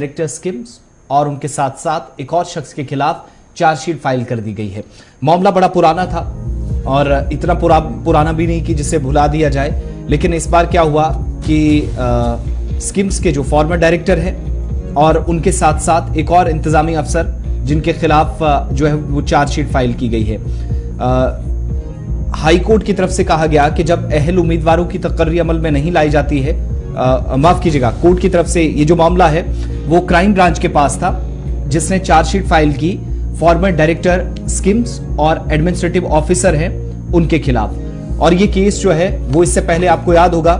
Director schemes और उनके साथ साथ एक और शख्स के खिलाफ चार्जशीट फाइल कर दी गई है। मामला बड़ा पुराना था और इतना पुराना भी नहीं कि जिसे भुला दिया जाए, लेकिन इस बार क्या हुआ कि स्किम्स के जो फॉर्मर डायरेक्टर है और उनके साथ साथ एक और इंतजामी अफसर जिनके खिलाफ जो है वो चार्जशीट फाइल की गई है। हाई कोर्ट की तरफ से कहा गया कि जब अहल उम्मीदवारों की तकर्री अमल में नहीं लाई जाती है, माफ कीजिएगा, कोर्ट की तरफ से ये जो मामला है वो क्राइम ब्रांच के पास था जिसने चार्जशीट फाइल की फॉर्मर डायरेक्टर स्किम्स और एडमिनिस्ट्रेटिव ऑफिसर हैं उनके खिलाफ। और ये केस जो है वो इससे पहले आपको याद होगा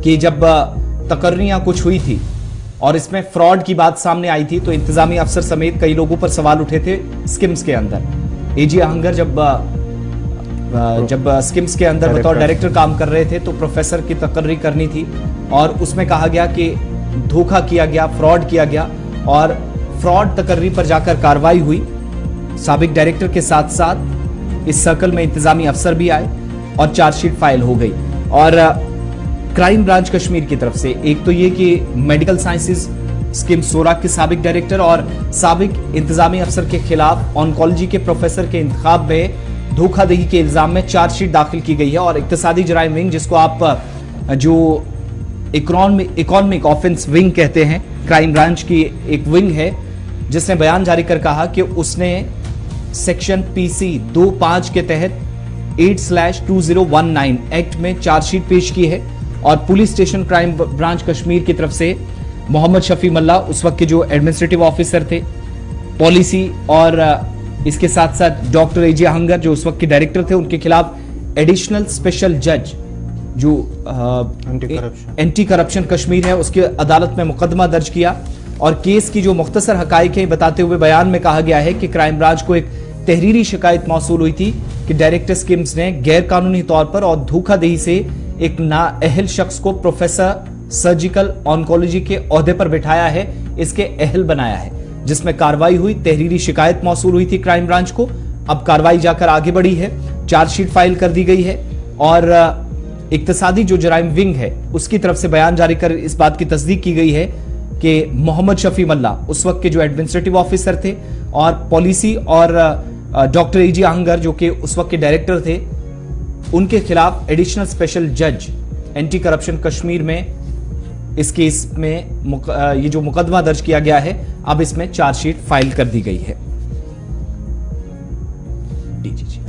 कि जब तकर्रियां कुछ हुई थी और इसमें फ्रॉड की बात सामने आई थी तो इंतजामी अफसर समेत कई लोगों पर सवाल उठे थे स्किम्स के अंदर। एजी आहंगर जब स्किम्स के अंदर बतौर डायरेक्टर काम कर रहे थे तो प्रोफेसर की तकर्री करनी थी और उसमें कहा गया कि धोखा किया गया, फ्रॉड किया गया और फ्रॉड तकर्री पर जाकर कार्रवाई हुई। साबिक डायरेक्टर के साथ साथ इस सर्कल में इंतजामी अफसर भी आए और चार्जशीट फाइल हो गई। और क्राइम ब्रांच कश्मीर की तरफ से एक तो ये कि मेडिकल साइंसेज स्किम सोरा के साबिक डायरेक्टर और साबिक इंतजामी अफसर के खिलाफ ऑन्कोलॉजी के प्रोफेसर के इंतखाब में धोखाधड़ी के इल्जाम में चार्जशीट दाखिल की गई है। और इक्तिसादी जराइम विंग, जिसको आप जो इकोनॉमिक ऑफेंस विंग कहते हैं, क्राइम ब्रांच की एक विंग है जिसने बयान जारी कर कहा कि उसने सेक्शन PC 25 के तहत 8/2019 एक्ट में चार्जशीट पेश की है। और police station crime branch Kashmir की तरफ से मोहम्मद शफी मल्ला उस वक्त के जो एडमिनिस्ट्रेटिव ऑफिसर थे पॉलिसी, और इसके साथ साथ डॉक्टर एजी आहंगर जो उस वक्त के डायरेक्टर थे, उनके खिलाफ एडिशनल स्पेशल जज जो एंटी करप्शन कश्मीर है उसके अदालत में मुकदमा दर्ज किया। और केस की जो मुख्तसर हकाइक है बताते हुए बयान में कहा गया है कि क्राइम ब्रांच को एक तहरीरी शिकायत मौसूल हुई थी कि डायरेक्टर स्किम्स ने गैर कानूनी तौर पर और धोखाधड़ी से एक नाअहल शख्स को प्रोफेसर सर्जिकल ऑन्कोलॉजी के ओहदे पर बिठाया है, इसके अहल बनाया है, जिसमें कार्रवाई हुई। तहरीरी शिकायत मौसूल हुई थी क्राइम ब्रांच को। अब कार्रवाई जाकर आगे बढ़ी है, चार्जशीट फाइल कर दी गई है और इक्तिसादी जो जराइम विंग है उसकी तरफ से बयान जारी कर इस बात की तस्दीक की गई है कि मोहम्मद शफी मल्ला उस वक्त के जो एडमिनिस्ट्रेटिव ऑफिसर थे और पॉलिसी और डॉक्टर एजी आहंगर जो कि उस वक्त के डायरेक्टर थे, उनके खिलाफ एडिशनल स्पेशल जज एंटी करप्शन कश्मीर में इस केस में ये जो मुकदमा दर्ज किया गया है, अब इसमें चार्जशीट फाइल कर दी गई है। जी।